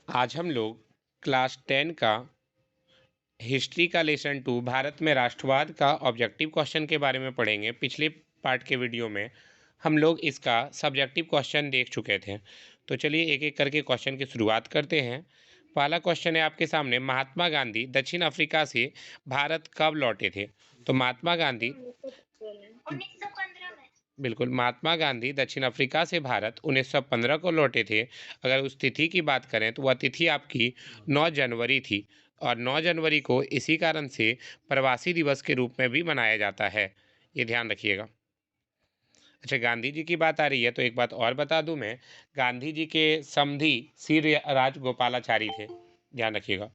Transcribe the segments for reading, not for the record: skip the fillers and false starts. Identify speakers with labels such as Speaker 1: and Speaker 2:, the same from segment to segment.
Speaker 1: आज हम लोग क्लास 10 का हिस्ट्री का लेसन 2 भारत में राष्ट्रवाद का ऑब्जेक्टिव क्वेश्चन के बारे में पढ़ेंगे। पिछले पार्ट के वीडियो में हम लोग इसका सब्जेक्टिव क्वेश्चन देख चुके थे। तो चलिए एक एक करके क्वेश्चन की शुरुआत करते हैं। पहला क्वेश्चन है आपके सामने, महात्मा गांधी दक्षिण अफ्रीका से भारत कब लौटे थे? तो महात्मा गांधी
Speaker 2: 1915 में।
Speaker 1: बिल्कुल, महात्मा गांधी दक्षिण अफ्रीका से भारत 1915 को लौटे थे। अगर उस तिथि की बात करें तो वह तिथि आपकी 9 जनवरी थी और 9 जनवरी को इसी कारण से प्रवासी दिवस के रूप में भी मनाया जाता है। ये ध्यान रखिएगा। अच्छा, गांधी जी की बात आ रही है तो एक बात और बता दूं मैं, गांधी जी के समधी श्री राजगोपालाचारी थे, ध्यान रखिएगा।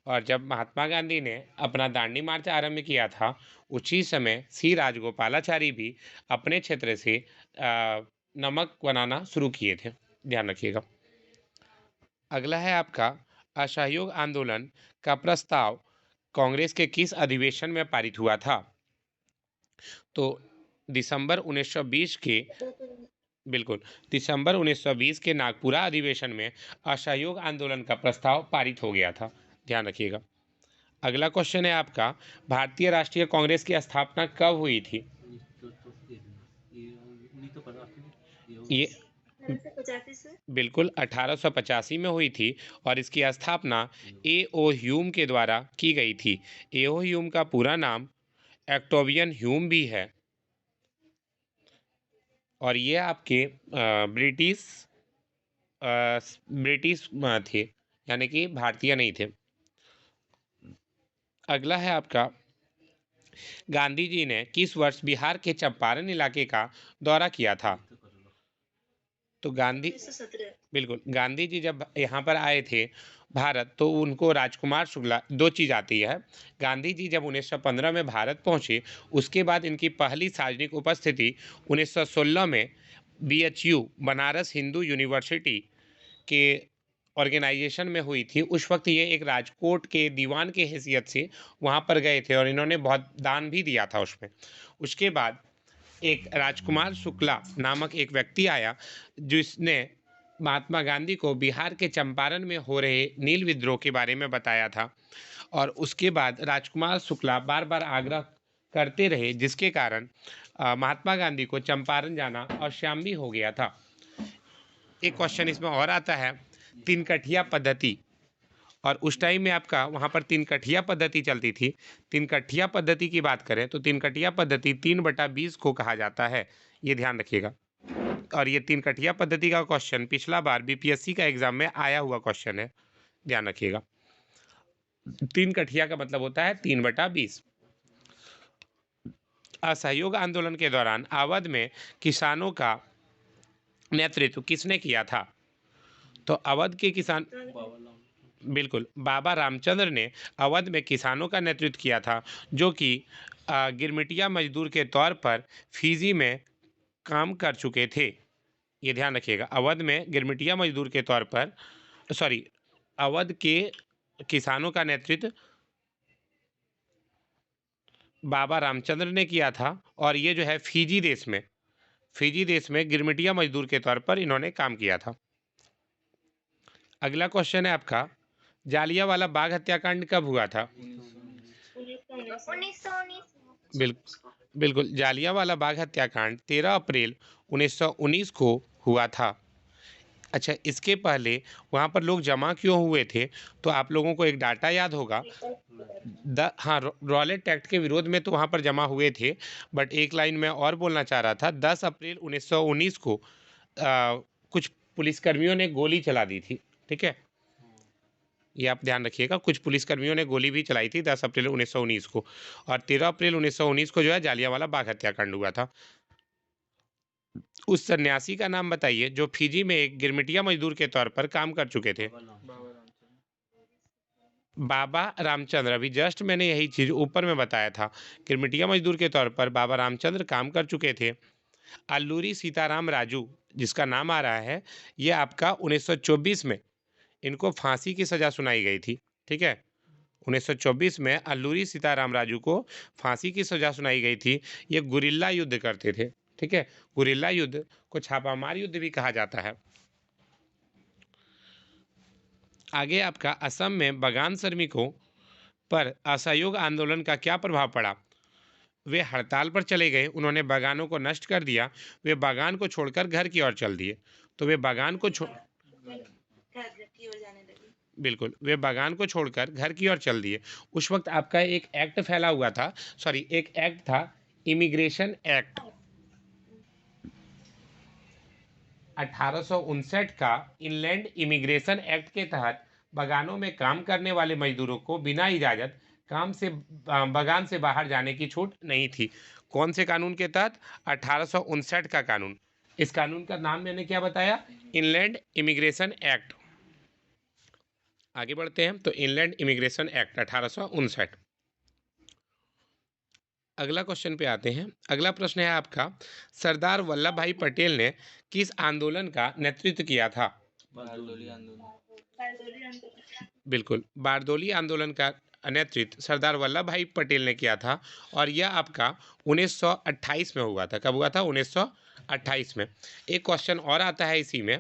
Speaker 1: और जब महात्मा गांधी ने अपना दांडी मार्च आरंभ किया था, उसी समय सी राजगोपालाचारी भी अपने क्षेत्र से नमक बनाना शुरू किए थे, ध्यान रखिएगा। अगला है आपका, असहयोग आंदोलन का प्रस्ताव कांग्रेस के किस अधिवेशन में पारित हुआ था? तो दिसंबर 1920 के बिल्कुल, दिसंबर 1920 के नागपुरा अधिवेशन में असहयोग आंदोलन का प्रस्ताव पारित हो गया था, ध्यान रखिएगा। अगला क्वेश्चन है आपका, भारतीय राष्ट्रीय कांग्रेस की स्थापना कब हुई थी? ये
Speaker 2: 1885 से।
Speaker 1: बिल्कुल 1885 में हुई थी और इसकी स्थापना ए.ओ. ह्यूम के द्वारा की गई थी। ए.ओ. ह्यूम का पूरा नाम ऑक्टेवियन ह्यूम भी है और ये आपके ब्रिटिश ब्रिटिश थे, यानी कि भारतीय नहीं थे। अगला है आपका, गांधी जी ने किस वर्ष बिहार के चंपारण इलाके का दौरा किया था? तो गांधी
Speaker 2: 1917।
Speaker 1: बिल्कुल, गांधी जी जब यहाँ पर आए थे भारत, तो उनको राजकुमार शुक्ला, दो चीज़ आती है। गांधी जी जब 1915 में भारत पहुँचे, उसके बाद इनकी पहली सार्वजनिक उपस्थिति 1916 में बीएचयू बनारस हिंदू यूनिवर्सिटी के ऑर्गेनाइजेशन में हुई थी। उस वक्त ये एक राजकोट के दीवान के हैसियत से वहाँ पर गए थे और इन्होंने बहुत दान भी दिया था उसमें। उसके बाद एक राजकुमार शुक्ला नामक एक व्यक्ति आया, जिसने महात्मा गांधी को बिहार के चंपारण में हो रहे नील विद्रोह के बारे में बताया था और उसके बाद राजकुमार शुक्ला बार बार आग्रह करते रहे, जिसके कारण महात्मा गांधी को चंपारण जाना अवश्यम्बी हो गया था। एक क्वेश्चन इसमें और आता है, तीन कठिया पद्धति, और उस टाइम में आपका वहाँ पर तीन कठिया पद्धति चलती थी। तीन कठिया पद्धति की बात करें तो तीन कठिया पद्धति 3/20 को कहा जाता है, ये ध्यान रखिएगा। और ये तीन कठिया पद्धति का क्वेश्चन पिछला बार बीपीएससी का एग्जाम में आया हुआ क्वेश्चन है, ध्यान रखिएगा। तीन कठिया का मतलब होता है 3/20। असहयोग आंदोलन के दौरान अवध में किसानों का नेतृत्व किसने किया था? तो अवध के किसान बिल्कुल, बाबा रामचंद्र ने अवध में किसानों का नेतृत्व किया था, जो कि गिरमिटिया मजदूर के तौर पर फिजी में काम कर चुके थे। ये ध्यान रखिएगा, अवध में गिरमिटिया मजदूर के तौर पर, सॉरी, अवध के किसानों का नेतृत्व बाबा रामचंद्र ने किया था और ये जो है फिजी देश में गिरमिटिया मजदूर के तौर पर इन्होंने काम किया था। अगला क्वेश्चन है आपका, जालियांवाला बाग हत्याकांड कब हुआ था?
Speaker 2: 1919।
Speaker 1: बिल्कुल, जालियांवाला बाग हत्याकांड 13 अप्रैल 1919 को हुआ था। अच्छा, इसके पहले वहाँ पर लोग जमा क्यों हुए थे? तो आप लोगों को एक डाटा याद होगा, हाँ, रॉलेट एक्ट के विरोध में तो वहाँ पर जमा हुए थे। बट एक लाइन में और बोलना चाह रहा था, 10 अप्रैल 1919 को कुछ पुलिसकर्मियों ने गोली चला दी थी, ठीक है, ये आप ध्यान रखिएगा। कुछ पुलिसकर्मियों ने गोली भी चलाई थी 10 अप्रैल 1919 को, और 13 अप्रैल 1919 को जो है जालियांवाला बाग हत्याकांड हुआ था। उस सन्यासी का नाम बताइए जो फिजी में एक गिरमिटिया मजदूर के तौर पर काम कर चुके थे। बाबा रामचंद्र, अभी जस्ट मैंने यही चीज ऊपर में बताया था, गिरमिटिया मजदूर के तौर पर बाबा रामचंद्र काम कर चुके थे। अल्लूरी सीताराम राजू, जिसका नाम आ रहा है, ये आपका 1924 में इनको फांसी की सजा सुनाई गई थी, ठीक है। 1924 में अल्लूरी सीताराम राजू को फांसी की सजा सुनाई गई थी। ये गुरिल्ला युद्ध करते थे, ठीक है। गुरिल्ला युद्ध को छापामार युद्ध भी कहा जाता है। आगे आपका असम में बागान श्रमिकों पर असहयोग आंदोलन का क्या प्रभाव पड़ा? वे हड़ताल पर चले गए, उन्होंने बागानों को नष्ट कर दिया, वे बागान को छोड़कर घर की ओर चल दिए। तो वे बागान को छोड़
Speaker 2: घर की ओर जाने लगी।
Speaker 1: बिल्कुल, वे बागान को छोड़कर घर की ओर चल दिए। उस वक्त आपका एक एक्ट फैला हुआ था, सॉरी एक एक्ट था, इमिग्रेशन एक्ट 1859 का। इनलैंड इमिग्रेशन एक्ट के तहत बागानों में काम करने वाले मजदूरों को बिना इजाज़त बागान से बाहर जाने की छूट नहीं थी। कौन से कानून के तहत? 1859 का कानून। इस कानून का नाम मैंने क्या बताया? Inland immigration act. आगे बढ़ते हैं, तो इनलैंड इमिग्रेशन एक्ट 1859। अगला क्वेश्चन पे आते हैं। अगला प्रश्न है आपका, सरदार वल्लभ भाई पटेल ने किस आंदोलन का नेतृत्व किया था?
Speaker 2: बारडोली आंदोलन।
Speaker 1: बिल्कुल, बारदोली आंदोलन का नेतृत्व सरदार वल्लभ भाई पटेल ने किया था और यह आपका 1928 में हुआ था। कब हुआ था? 1928 में। एक क्वेश्चन और आता है इसी में,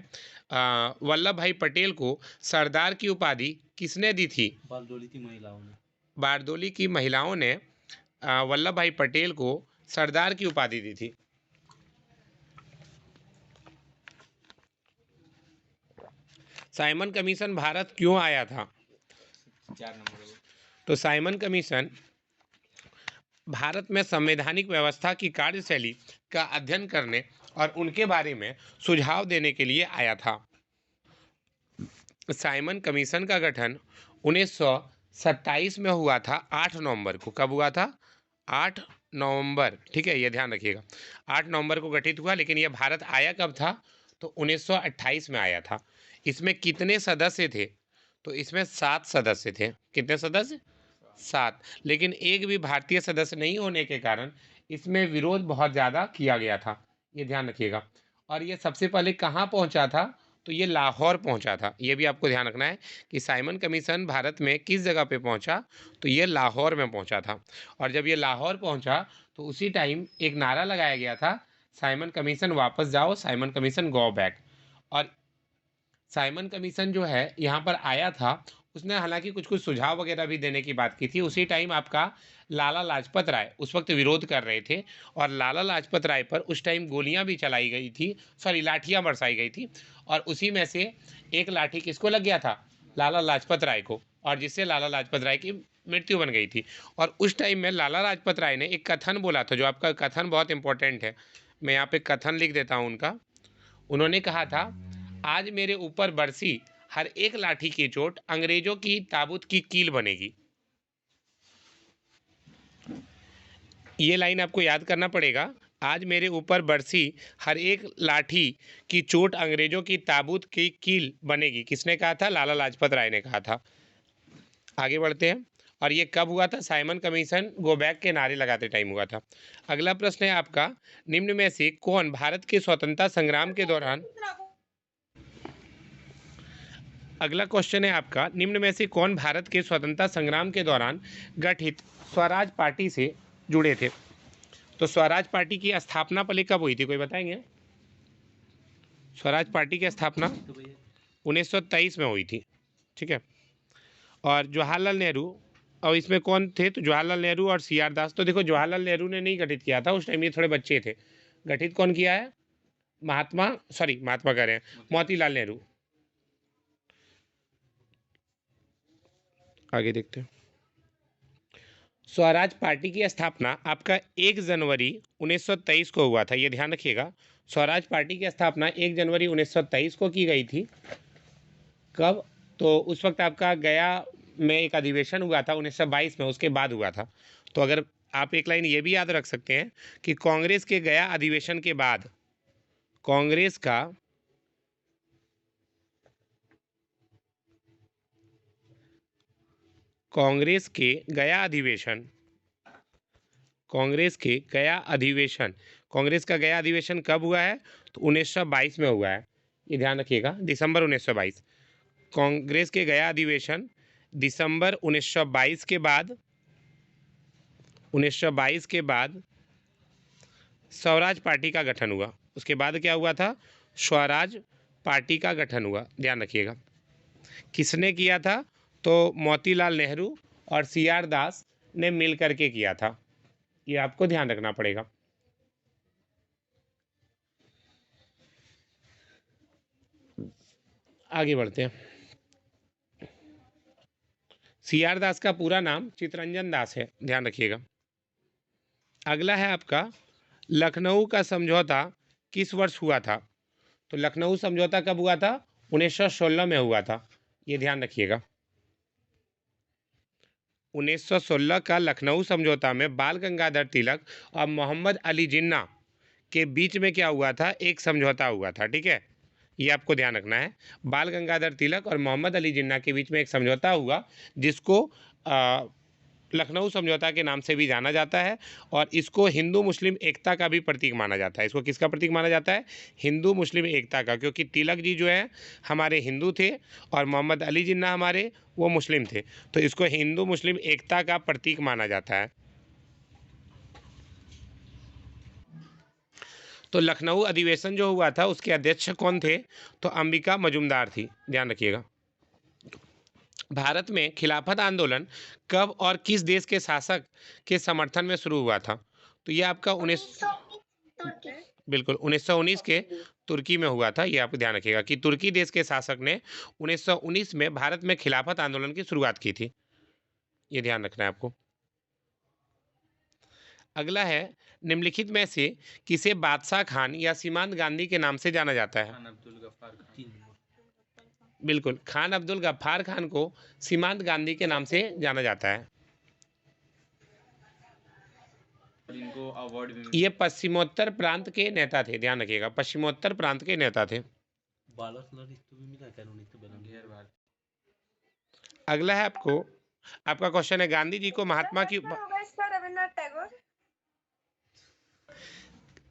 Speaker 1: वल्लभ भाई पटेल को सरदार की उपाधि किसने दी थी? बारदोली की महिलाओं ने वल्लभ भाई पटेल को सरदार की उपाधि दी थी। साइमन कमीशन भारत क्यों आया था?
Speaker 2: 4 नंबर।
Speaker 1: तो साइमन कमीशन भारत में संवैधानिक व्यवस्था की कार्यशैली का अध्ययन करने और उनके बारे में सुझाव देने के लिए आया था। साइमन कमीशन का गठन 1927 में हुआ था, 8 नवंबर को। कब हुआ था? 8 नवंबर, ठीक है, ये ध्यान रखिएगा। 8 नवंबर को गठित हुआ, लेकिन यह भारत आया कब था? तो 1928 में आया था। इसमें कितने सदस्य थे? तो इसमें 7 सदस्य थे। कितने सदस्य? 7। लेकिन एक भी भारतीय सदस्य नहीं होने के कारण इसमें विरोध बहुत ज़्यादा किया गया था, ये ध्यान रखिएगा। और ये सबसे पहले कहाँ पहुँचा था? तो ये लाहौर पहुँचा था। ये भी आपको ध्यान रखना है कि साइमन कमीशन भारत में किस जगह पे पहुँचा? तो ये लाहौर में पहुँचा था। और जब ये लाहौर पहुँचा तो उसी टाइम एक नारा लगाया गया था, साइमन कमीशन वापस जाओ, साइमन कमीशन गो बैक। और साइमन कमीशन जो है यहाँ पर आया था, उसने हालांकि कुछ कुछ सुझाव वगैरह भी देने की बात की थी। उसी टाइम आपका लाला लाजपत राय उस वक्त विरोध कर रहे थे और लाला लाजपत राय पर उस टाइम गोलियां भी चलाई गई थी, सॉरी लाठियां बरसाई गई थी। और उसी में से एक लाठी किसको लग गया था? लाला लाजपत राय को, और जिससे लाला लाजपत राय की मृत्यु बन गई थी। और उस टाइम में लाला लाजपत राय ने एक कथन बोला था, जो आपका कथन बहुत इंपॉर्टेंट है। मैं यहाँ पे कथन लिख देता हूँ उनका। उन्होंने कहा था, आज मेरे ऊपर बरसी हर एक लाठी की चोट अंग्रेजों की ताबूत की कील बनेगी। ये लाइन आपको याद करना पड़ेगा। आज मेरे ऊपर बरसी हर एक लाठी की चोट अंग्रेजों की ताबूत की कील बनेगी। किसने कहा था? लाला लाजपत राय ने कहा था। आगे बढ़ते हैं। और ये कब हुआ था? साइमन कमीशन गो बैक के नारे लगाते टाइम हुआ था। अगला प्रश्न है आपका, निम्न में से कौन भारत के स्वतंत्रता संग्राम के दौरान अगला क्वेश्चन है आपका, निम्न में से कौन भारत के स्वतंत्रता संग्राम के दौरान गठित स्वराज पार्टी से जुड़े थे? तो स्वराज पार्टी की स्थापना पहले कब हुई थी, कोई बताएंगे? स्वराज पार्टी की स्थापना 1923 में हुई थी, ठीक है। और जवाहरलाल नेहरू, और इसमें कौन थे? तो जवाहरलाल नेहरू और CR दास। तो देखो, जवाहरलाल नेहरू ने नहीं गठित किया था, उस टाइम ये थोड़े बच्चे थे। गठित कौन किया है? महात्मा कह रहे हैं, मोतीलाल नेहरू। आगे देखते हैं। स्वराज पार्टी की स्थापना आपका 1 जनवरी 1923 को हुआ था, ये ध्यान रखिएगा। स्वराज पार्टी की स्थापना 1 जनवरी 1923 को की गई थी। कब? तो उस वक्त आपका गया में एक अधिवेशन हुआ था 1922 में, उसके बाद हुआ था। तो अगर आप एक लाइन ये भी याद रख सकते हैं कि कांग्रेस के गया अधिवेशन के बाद कांग्रेस के गया अधिवेशन कांग्रेस का गया अधिवेशन कब हुआ है? तो 1922 में हुआ है, ये ध्यान रखिएगा, दिसंबर 1922। कांग्रेस के गया अधिवेशन दिसंबर 1922 के बाद 1922 के बाद स्वराज पार्टी का गठन हुआ। उसके बाद क्या हुआ था? स्वराज पार्टी का गठन हुआ, ध्यान रखिएगा। किसने किया था? तो मोतीलाल नेहरू और सी आर दास ने मिल करके किया था। ये आपको ध्यान रखना पड़ेगा। आगे बढ़ते हैं। सी आर दास का पूरा नाम चितरंजन दास है, ध्यान रखिएगा। अगला है आपका, लखनऊ का समझौता किस वर्ष हुआ था? तो लखनऊ समझौता कब हुआ था? 1916 में हुआ था, ये ध्यान रखिएगा। 1916 का लखनऊ समझौता में बाल गंगाधर तिलक और मोहम्मद अली जिन्ना के बीच में क्या हुआ था? एक समझौता हुआ था, ठीक है, ये आपको ध्यान रखना है। बाल गंगाधर तिलक और मोहम्मद अली जिन्ना के बीच में एक समझौता हुआ, जिसको लखनऊ समझौता के नाम से भी जाना जाता है, और इसको हिंदू मुस्लिम एकता का भी प्रतीक माना जाता है। इसको किसका प्रतीक माना जाता है? हिंदू मुस्लिम एकता का, क्योंकि तिलक जी जो है हमारे हिंदू थे और मोहम्मद अली जिन्ना हमारे वो मुस्लिम थे, तो इसको हिंदू मुस्लिम एकता का प्रतीक माना जाता है। तो लखनऊ अधिवेशन जो हुआ था उसके अध्यक्ष कौन थे? तो अंबिका मजुमदार थी, ध्यान रखिएगा। भारत में खिलाफत आंदोलन कब और किस देश के शासक के समर्थन में शुरू हुआ था? तो ये आपका 1919 के तुर्की में हुआ था। ये आप ध्यान रखिएगा कि तुर्की देश के शासक ने 1919 में भारत में खिलाफत आंदोलन की शुरुआत की थी, ये ध्यान रखना है आपको। अगला है, निम्नलिखित में से किसे बादशाह खान या सीमांत गांधी के नाम से जाना जाता है?
Speaker 2: खान अब्दुल गफ्फार खान।
Speaker 1: बिल्कुल, खान अब्दुल गफ्फार खान को सीमांत गांधी के नाम से जाना जाता है।
Speaker 2: इनको अवार्ड भी
Speaker 1: ये पश्चिमोत्तर प्रांत के नेता थे, ध्यान रखिएगा, पश्चिमोत्तर प्रांत के नेता थे। अगला है आपका क्वेश्चन है, गांधी जी को महात्मा की
Speaker 3: रविन्द्रनाथ टैगोर।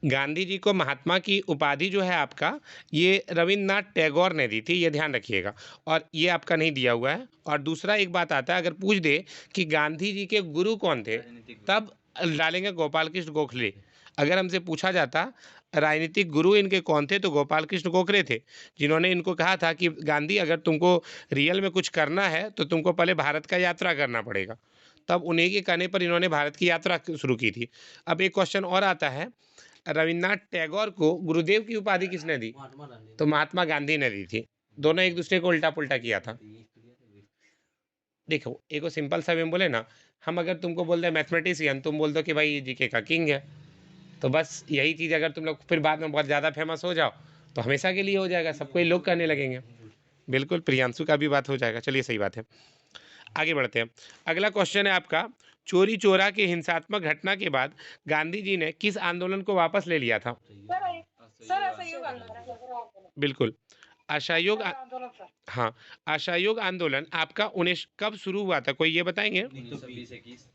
Speaker 1: गांधी जी को महात्मा की उपाधि जो है आपका, ये रविन्द्रनाथ टैगोर ने दी थी, ये ध्यान रखिएगा, और ये आपका नहीं दिया हुआ है। और दूसरा एक बात आता है, अगर पूछ दे कि गांधी जी के गुरु कौन थे, तब डालेंगे गोपाल कृष्ण गोखले। अगर हमसे पूछा जाता राजनीतिक गुरु इनके कौन थे, तो गोपाल कृष्ण गोखले थे, जिन्होंने इनको कहा था कि गांधी अगर तुमको रियल में कुछ करना है तो तुमको पहले भारत का यात्रा करना पड़ेगा। तब उन्हीं के कहने पर इन्होंने भारत की यात्रा शुरू की थी। अब एक क्वेश्चन और आता है, रविन्द्रनाथ टैगोर को गुरुदेव की उपाधि किसने दी? तो महात्मा गांधी ने दी थी। दोनों एक दूसरे को उल्टा पुल्टा किया था। देखो, एक सिंपल सा वे बोले ना, हम अगर तुमको बोल दे मैथमेटिशियन, तुम बोल दो कि भाई जीके का किंग है, तो बस यही चीज़ अगर तुम लोग फिर बाद में बहुत ज़्यादा फेमस हो जाओ तो हमेशा के लिए हो जाएगा, सबको ये लोग करने लगेंगे। बिल्कुल, प्रियांशु का भी बात हो जाएगा। चलिए, सही बात है, आगे बढ़ते हैं। अगला क्वेश्चन है आपका, चोरी चोरा के हिंसात्मक घटना के बाद गांधी जी ने किस आंदोलन को वापस ले लिया था?
Speaker 3: सर असहयोग आंदोलन।
Speaker 1: बिल्कुल, असहयोग हाँ, असहयोग आंदोलन आपका 19 कब शुरू हुआ था, कोई ये बताएंगे?
Speaker 2: 1920-21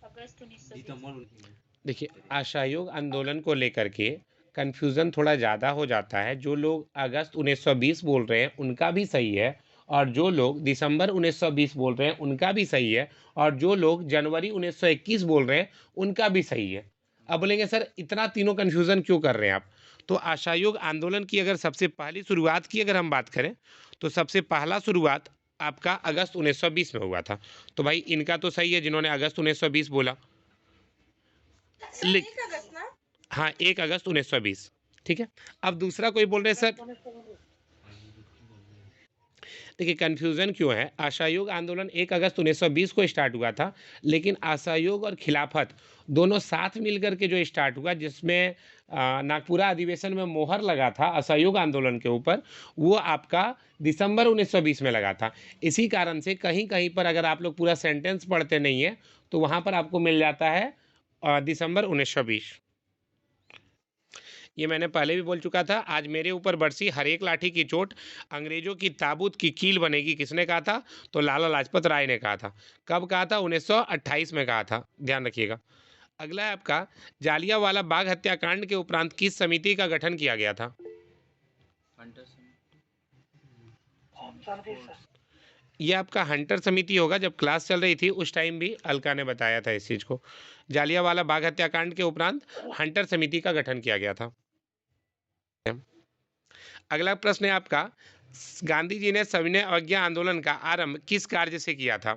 Speaker 3: अगस्त 1920।
Speaker 1: देखिए, असहयोग आंदोलन को लेकर के कन्फ्यूज़न थोड़ा ज़्यादा हो जाता है। जो लोग अगस्त 1920 बोल रहे हैं उनका भी सही है, और जो लोग दिसंबर 1920 बोल रहे हैं उनका भी सही है, और जो लोग जनवरी 1921 बोल रहे हैं उनका भी सही है। अब बोलेंगे सर इतना तीनों कन्फ्यूज़न क्यों कर रहे हैं आप? तो असहयोग आंदोलन की अगर सबसे पहली शुरुआत की अगर हम बात करें, तो सबसे पहला शुरुआत आपका अगस्त 1920 में हुआ था। तो भाई इनका तो सही है जिन्होंने अगस्त 1920 बोला। लिख
Speaker 3: 1 अगस्त ना?
Speaker 1: हाँ, 1 अगस्त 1920, ठीक है। अब दूसरा कोई बोल रहे सर, देखिए कन्फ्यूज़न क्यों है, असहयोग आंदोलन 1 अगस्त 1920 को स्टार्ट हुआ था, लेकिन असहयोग और खिलाफत दोनों साथ मिलकर के जो स्टार्ट हुआ, जिसमें नागपुरा अधिवेशन में मोहर लगा था असहयोग आंदोलन के ऊपर, वो आपका दिसंबर 1920 में लगा था। इसी कारण से कहीं कहीं पर अगर आप लोग पूरा सेंटेंस पढ़ते नहीं है तो वहाँ पर आपको मिल जाता है दिसंबर 1920। ये मैंने पहले भी बोल चुका था, आज मेरे ऊपर बरसी हर एक लाठी की चोट, अंग्रेजों की ताबूत की कील बनेगी, किसने कहा था? तो लाला लाजपत राय ने कहा था। कब कहा था? 1928 में कहा था, ध्यान रखिएगा। अगला है आपका, जालियांवाला बाग हत्याकांड के उपरांत किस समिति का गठन किया गया था? ये आपका हंटर समिति होगा। जब क्लास चल रही थी उस टाइम भी अलका ने बताया था इस चीज़ को। जालियांवाला बाग हत्याकांड के उपरांत हंटर समिति का गठन किया गया था। अगला प्रश्न है आपका, गांधी जी ने सविनय अवज्ञा आंदोलन का आरंभ किस कार्य से किया था?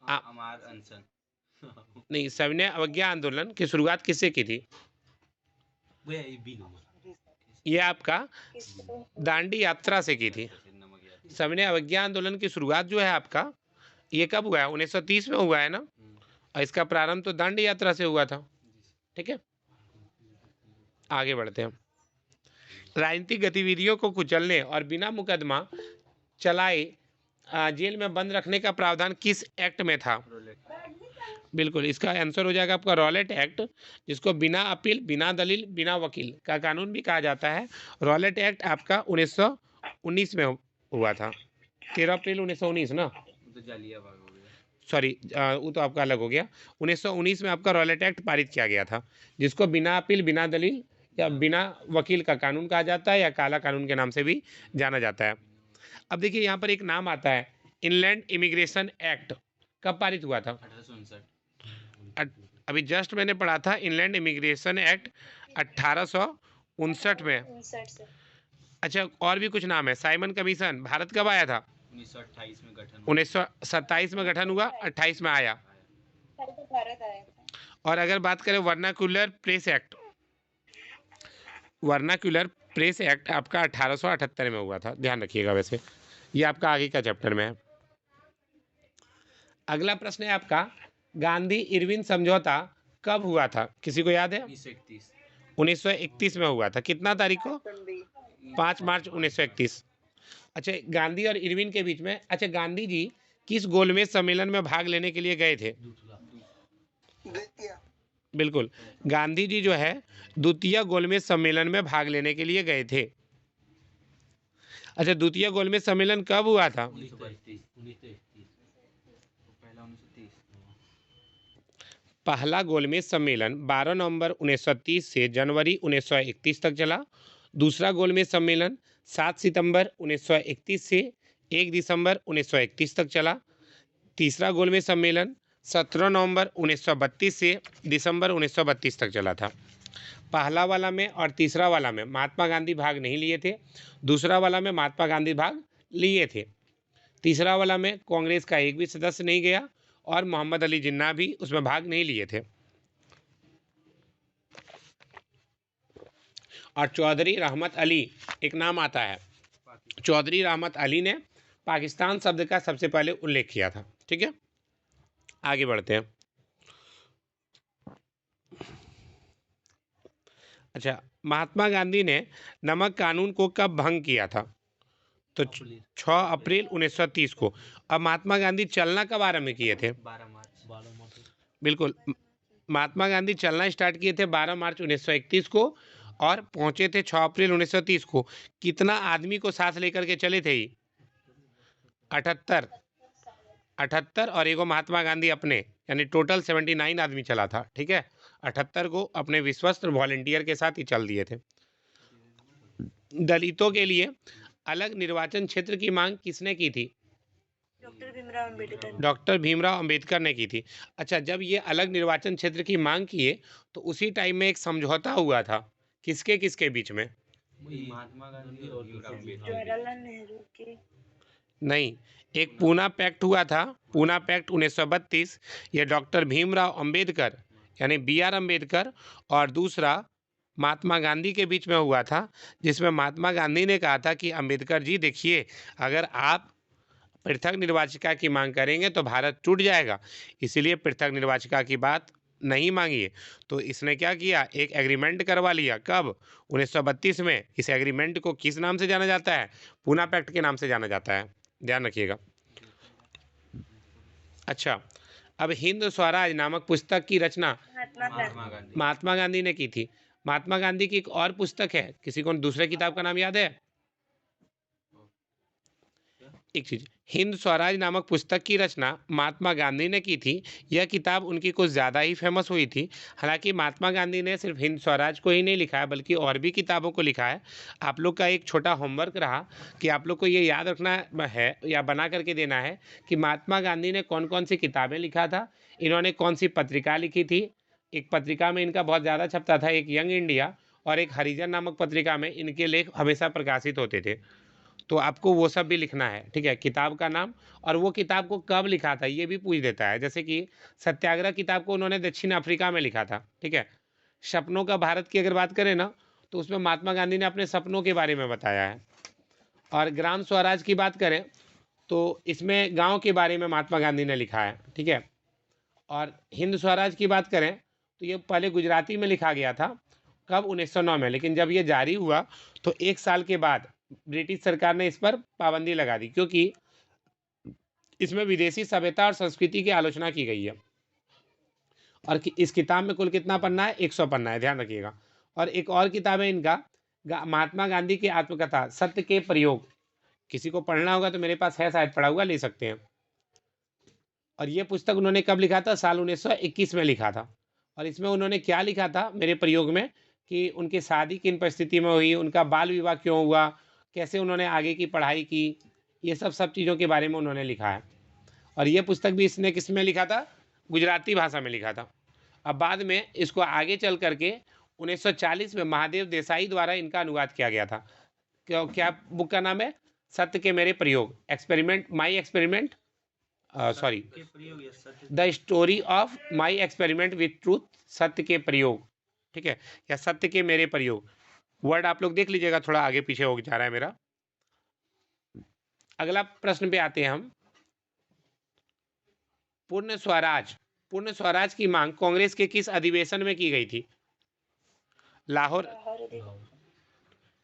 Speaker 2: अमर अनशन।
Speaker 1: नहीं, सविनय अवज्ञा आंदोलन की शुरुआत किससे की थी? ये आपका दांडी यात्रा से की थी। सविनय अवज्ञा आंदोलन की शुरुआत जो है आपका, ये कब हुआ है? 1930 में हुआ है ना, और इसका प्रारंभ तो दांडी यात्रा से हुआ था। ठीक है, आगे बढ़ते हैं। राजनीतिक गतिविधियों को कुचलने और बिना मुकदमा चलाए जेल में बंद रखने का प्रावधान किस एक्ट में था? बिल्कुल, इसका आंसर हो जाएगा आपका रॉलेट एक्ट, जिसको बिना अपील, बिना दलील, बिना वकील का कानून भी कहा जाता है। रॉलेट एक्ट आपका 1919 में हुआ था, 13 अप्रैल 1919 ना,
Speaker 2: तो जालियाबाग हो गया।
Speaker 1: सॉरी, वो तो आपका अलग हो गया। 1919 में आपका रॉलेट एक्ट पारित किया गया था, जिसको बिना अपील, बिना दलील या बिना वकील का कानून कहा जाता है, या काला कानून के नाम से भी जाना जाता है। अब देखिए यहाँ पर एक नाम आता है, इनलैंड इमिग्रेशन एक्ट कब पारित हुआ था?
Speaker 2: 1859।
Speaker 1: अभी जस्ट मैंने पढ़ा था, इनलैंड इमिग्रेशन एक्ट 1859 में।
Speaker 3: 59 से।
Speaker 1: अच्छा, और भी कुछ नाम है। साइमन कमीशन भारत कब आया था?
Speaker 2: 1928 में गठन हुआ।
Speaker 1: 1927 में गठन हुआ, 28 में आया।
Speaker 3: पहले तो भारत आया था।
Speaker 1: और अगर बात करें vernacular press act, vernacular press act आपका 1878 में हुआ था, ध्यान रखिएगा। वैसे ये आपका आगे का चैप्टर में है। अगला प्रश्न है आपका, गांधी इरविन समझौता कब हुआ था? किसी को याद है?
Speaker 2: 1931।
Speaker 1: 1931 में हुआ था। कितना तारीख को? 5 मार्च 1931। अच्छा, गांधी और इरविन के बीच में, अच्छा, गांधी जी किस गोलमेज सम्मेलन में भाग लेने के लिए गए थे? बिल्कुल, गांधी जी जो है द्वितीय गोलमेज सम्मेलन में भाग लेने के लिए गए थे। अच्छा, द्वितीय गोलमेज सम्मेलन कब हुआ था?
Speaker 2: 1932। पहला 1930।
Speaker 1: पहला गोलमेज सम्मेलन 12 नवंबर 1930 से जनवरी 1931 तक चला। दूसरा गोलमेज सम्मेलन 7 सितंबर 1931 से 1 दिसंबर 1931 तक चला। तीसरा गोलमेज सम्मेलन 17 नवंबर 1932 से दिसंबर 1932 तक चला था। पहला वाला में और तीसरा वाला में महात्मा गांधी भाग नहीं लिए थे। दूसरा वाला में महात्मा गांधी भाग लिए थे। तीसरा वाला में कांग्रेस का एक भी सदस्य नहीं गया, और मोहम्मद अली जिन्ना भी उसमें भाग नहीं लिए थे। और चौधरी रहमत अली एक नाम आता है। चौधरी रहमत अली ने पाकिस्तान शब्द का सबसे पहले उल्लेख किया था। ठीक है, आगे बढ़ते हैं। अच्छा, महात्मा गांधी ने नमक कानून को कब भंग किया था? तो 6 अप्रैल 1930 को। अब महात्मा गांधी चलना कब आरंभ किए थे?
Speaker 2: 12 मार्च।
Speaker 1: बिल्कुल, महात्मा गांधी चलना स्टार्ट किए थे 12 मार्च 1931 को, और पहुंचे थे 6 अप्रैल 1930 को। कितना आदमी को साथ लेकर के चले थे? 78 और एगो महात्मा गांधी अपने, यानी टोटल 79 आदमी चला था। ठीक है, 78 को अपने विश्वस्त वॉलेंटियर के साथ ही चल दिए थे। दलितों के लिए अलग निर्वाचन क्षेत्र की मांग किसने की थी?
Speaker 3: डॉक्टर भीमराव अंबेडकर।
Speaker 1: डॉक्टर भीमराव अंबेडकर ने की थी। अच्छा, जब ये अलग निर्वाचन क्षेत्र की मांग किए तो उसी टाइम में एक समझौता हुआ था, किसके किसके बीच में?
Speaker 2: महात्मा गांधी और भीमराव अम्बेडकर।
Speaker 3: जवाहरलाल नेहरू के।
Speaker 1: नहीं, एक पूना पैक्ट हुआ था, पूना पैक्ट 1932। ये डॉक्टर भीमराव अंबेडकर यानी BR अम्बेडकर और दूसरा महात्मा गांधी के बीच में हुआ था, जिसमें महात्मा गांधी ने कहा था कि अंबेडकर जी देखिए, अगर आप पृथक निर्वाचिका की मांग करेंगे तो भारत टूट जाएगा, इसलिए पृथक निर्वाचिका की बात नहीं मांगिए। तो इसने क्या किया, एक एग्रीमेंट करवा लिया। कब? 1932 में। इस एग्रीमेंट को किस नाम से जाना जाता है? पूना पैक्ट के नाम से जाना जाता है, ध्यान रखिएगा। अच्छा, अब हिंद स्वराज नामक पुस्तक की रचना महात्मा गांधी ने की थी। महात्मा गांधी की एक और पुस्तक है, किसी को दूसरे किताब का नाम याद है? एक चीज, हिंद स्वराज नामक पुस्तक की रचना महात्मा गांधी ने की थी। यह किताब उनकी कुछ ज़्यादा ही फेमस हुई थी। हालांकि महात्मा गांधी ने सिर्फ हिंद स्वराज को ही नहीं लिखा है, बल्कि और भी किताबों को लिखा है। आप लोग का एक छोटा होमवर्क रहा कि आप लोग को ये याद रखना है या बना करके देना है कि महात्मा गांधी ने कौन कौन सी किताबें लिखा था, इन्होंने कौन सी पत्रिका लिखी थी। एक पत्रिका में इनका बहुत ज़्यादा छपता था, एक यंग इंडिया, और एक हरिजन नामक पत्रिका में इनके लेख हमेशा प्रकाशित होते थे। तो आपको वो सब भी लिखना है, ठीक है, किताब का नाम और वो किताब को कब लिखा था ये भी पूछ देता है। जैसे कि सत्याग्रह किताब को उन्होंने दक्षिण अफ्रीका में लिखा था, ठीक है। सपनों का भारत की अगर बात करें ना, तो उसमें महात्मा गांधी ने अपने सपनों के बारे में बताया है। और ग्राम स्वराज की बात करें तो इसमें गांव के बारे में महात्मा गांधी ने लिखा है, ठीक है। और हिंद स्वराज की बात करें तो ये पहले गुजराती में लिखा गया था, कब 1909 में, लेकिन जब ये जारी हुआ तो 1 साल के बाद ब्रिटिश सरकार ने इस पर पाबंदी लगा दी, क्योंकि इसमें विदेशी सभ्यता और संस्कृति की आलोचना की गई है। और इस किताब में कुल कितना पन्ना है? 100 पन्ना है, ध्यान रखिएगा। और एक और किताब है इनका, महात्मा गांधी की आत्मकथा सत्य के प्रयोग। किसी को पढ़ना होगा तो मेरे पास है, शायद पढ़ा हुआ, ले सकते हैं। और ये पुस्तक उन्होंने कब लिखा था? साल 1921 में लिखा था। और इसमें उन्होंने क्या लिखा था मेरे प्रयोग में, कि उनकी शादी किन परिस्थिति में हुई, उनका बाल विवाह क्यों हुआ, कैसे उन्होंने आगे की पढ़ाई की, ये सब चीज़ों के बारे में उन्होंने लिखा है। और ये पुस्तक भी इसने किस में लिखा था? गुजराती भाषा में लिखा था। अब बाद में इसको आगे चल करके 1940 में महादेव देसाई द्वारा इनका अनुवाद किया गया था। क्या बुक का नाम है? सत्य के मेरे प्रयोग, experiment my experiment, sorry, the story of my experiment with truth, सत्य के प्रयोग, ठीक है, या सत्य के मेरे प्रयोग। वर्ड आप लोग देख लीजिएगा, थोड़ा आगे पीछे हो जा रहा है मेरा। अगला प्रश्न पे आते हैं हम। पूर्ण स्वराज की मांग कांग्रेस के किस अधिवेशन में की गई थी? लाहौर।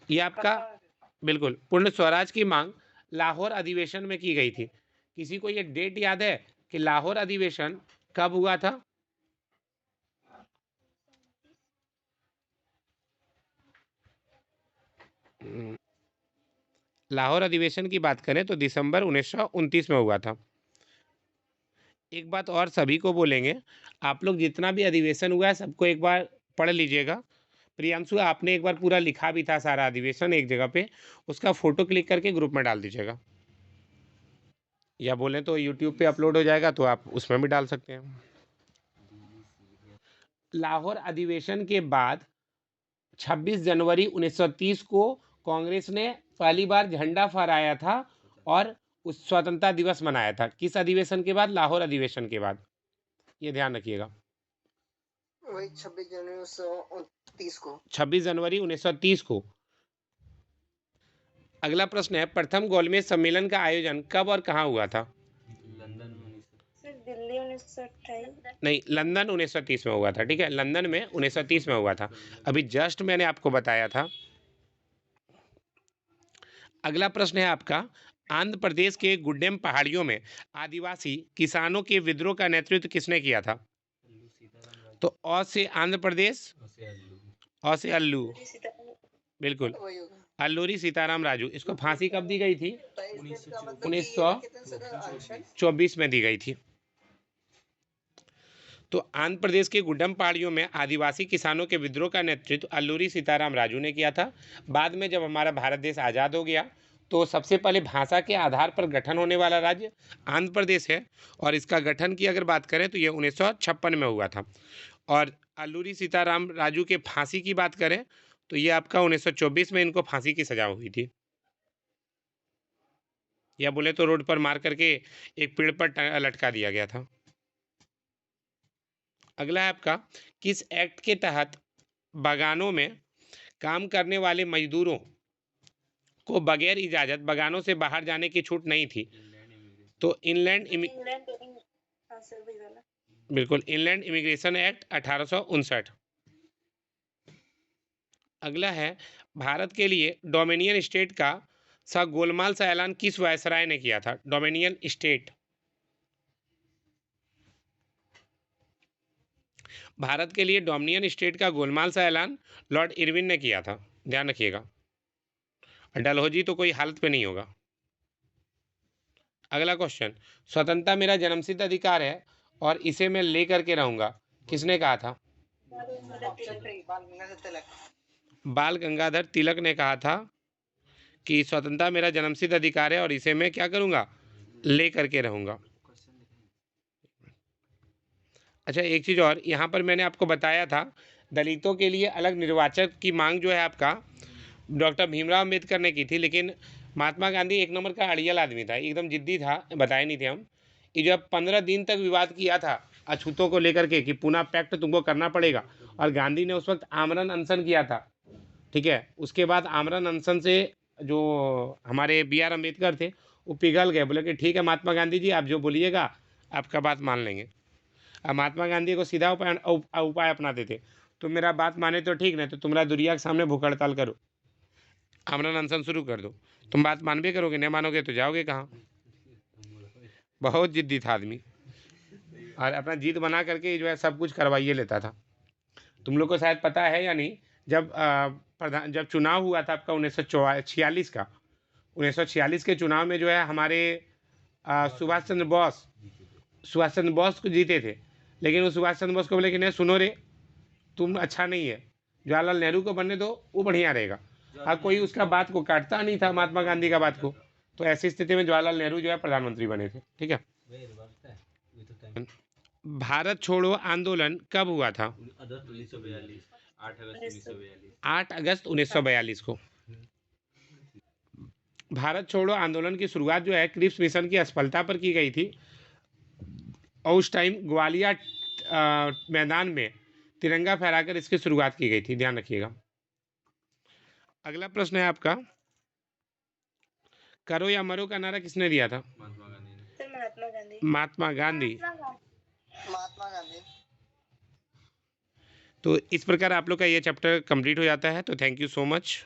Speaker 1: ये आपका बिल्कुल, पूर्ण स्वराज की मांग लाहौर अधिवेशन में की गई थी। किसी को ये डेट याद है कि लाहौर अधिवेशन कब हुआ था? लाहौर अधिवेशन की बात करें तो दिसंबर 1929 में हुआ था। एक बात और सभी को बोलेंगे, आप लोग जितना भी अधिवेशन हुआ है सबको एक बार पढ़ लीजिएगा। प्रियांशु, आपने एक बार पूरा लिखा भी था सारा अधिवेशन एक जगह पे, उसका फोटो क्लिक करके ग्रुप में डाल दीजिएगा, या बोलें तो यूट्यूब पे अपलोड हो जाएगा तो आप उसमें भी डाल सकते हैं। लाहौर अधिवेशन के बाद 26 जनवरी 1930 को कांग्रेस ने पहली बार झंडा फहराया था और उस स्वतंत्रता दिवस मनाया था। किस अधिवेशन के बाद? लाहौर अधिवेशन के बाद, ये ध्यान रखिएगा।
Speaker 4: वही 26 जनवरी 1930 को।
Speaker 1: 26 जनवरी 1930 को। अगला प्रश्न है, प्रथम गोलमेज सम्मेलन का आयोजन कब और कहाँ हुआ था?
Speaker 2: लंदन में
Speaker 3: सर दिल्ली 1928।
Speaker 1: नहीं, लंदन 1930 में हुआ था, ठीक है, लंदन में 1930 में हुआ था। अभी जस्ट मैंने आपको बताया था। अगला प्रश्न है आपका, आंध्र प्रदेश के गुड्डेम पहाड़ियों में आदिवासी किसानों के विद्रोह का नेतृत्व किसने किया था? तो अ से आंध्र प्रदेश, अ से अल्लू, बिल्कुल,
Speaker 4: वही होगा।
Speaker 1: अल्लूरी सीताराम राजू। इसको फांसी कब दी गई थी? 1924 में दी गई थी। तो आंध्र प्रदेश के गुड्डम पहाड़ियों में आदिवासी किसानों के विद्रोह का नेतृत्व अल्लूरी सीताराम राजू ने किया था। बाद में जब हमारा भारत देश आज़ाद हो गया तो सबसे पहले भाषा के आधार पर गठन होने वाला राज्य आंध्र प्रदेश है, और इसका गठन की अगर बात करें तो ये 1956 में हुआ था। और अल्लूरी सीताराम राजू के फांसी की बात करें तो ये आपका 1924 में इनको फांसी की सजा हुई थी, या बोले तो रोड पर मार करके एक पेड़ पर लटका दिया गया था। अगला है आपका, किस एक्ट के तहत बागानों में काम करने वाले मजदूरों को बगैर इजाजत बागानों से बाहर जाने की छूट नहीं थी? तो
Speaker 3: इंग्लैंड हाँ सर वही वाला।
Speaker 1: बिल्कुल, इनलैंड इमिग्रेशन एक्ट 1859। अगला है, भारत के लिए डोमिनियन स्टेट का गोलमाल सा ऐलान किस वायसराय ने किया था? डोमिनियन स्टेट, भारत के लिए डोमिनियन स्टेट का गोलमाल सा ऐलान लॉर्ड इरविन ने किया था, ध्यान रखिएगा। डलहौजी तो कोई हालत पे नहीं होगा। अगला क्वेश्चन, स्वतंत्रता मेरा जन्मसिद्ध अधिकार है और इसे मैं लेकर के रहूंगा, किसने कहा था? बाल गंगाधर तिलक ने कहा था कि स्वतंत्रता मेरा जन्मसिद्ध अधिकार है और इसे मैं क्या करूंगा? लेकर के रहूंगा। अच्छा, एक चीज़ और, यहाँ पर मैंने आपको बताया था दलितों के लिए अलग निर्वाचन की मांग जो है आपका डॉक्टर भीमराव अम्बेडकर ने की थी, लेकिन महात्मा गांधी एक नंबर का अड़ियल आदमी था, एकदम जिद्दी था, बताए नहीं थे हम। ये जब 15 दिन तक विवाद किया था अछूतों को लेकर के कि पूना पैक्ट तुमको करना पड़ेगा, और गांधी ने उस वक्त आमरण अनशन किया था, ठीक है। उसके बाद आमरण अनशन से जो हमारे बी आर अम्बेडकर थे वो पिघल गए, बोले कि ठीक है महात्मा गांधी जी, आप जो बोलिएगा आपका बात मान लेंगे। अब महात्मा गांधी को सीधा उपाय अपनाते थे, तुम मेरा बात माने तो ठीक, नहीं तो तुम्हारा दुनिया के सामने भूख हड़ताल करो, आमरण अनशन शुरू कर दो। तुम बात मानबे करोगे, नहीं मानोगे तो जाओगे कहाँ। बहुत जिद्दी था आदमी, और अपना जीत बना करके जो है सब कुछ करवाइए लेता था। तुम लोग को शायद पता है या नहीं, जब चुनाव हुआ था आपका 1946 का, 1946 के चुनाव में जो है हमारे सुभाष चंद्र बोस को जीते थे, लेकिन उस सुभाष चंद्र बोस को बोले कि नहीं सुनो रे, तुम अच्छा नहीं है, जवाहरलाल नेहरू को बनने दो, वो बढ़िया रहेगा। हाँ, कोई उसका बात को काटता नहीं था, महात्मा गांधी का बात को, तो ऐसी स्थिति में जवाहरलाल नेहरू जो है प्रधानमंत्री बने थे, ठीक है। भारत छोड़ो आंदोलन कब हुआ था? 8 अगस्त 1942 को। भारत छोड़ो आंदोलन की शुरुआत जो है क्रिप्स मिशन की असफलता पर की गई थी, और उस टाइम ग्वालियर मैदान में तिरंगा फहराकर इसकी शुरुआत की गई थी, ध्यान रखिएगा। अगला प्रश्न है आपका, करो या मरो का नारा किसने दिया था?
Speaker 2: महात्मा गांधी ने।
Speaker 3: सर महात्मा गांधी।
Speaker 1: महात्मा गांधी।
Speaker 4: महात्मा गांधी।
Speaker 1: तो इस प्रकार आप लोग का ये चैप्टर कंप्लीट हो जाता है। तो थैंक यू सो मच।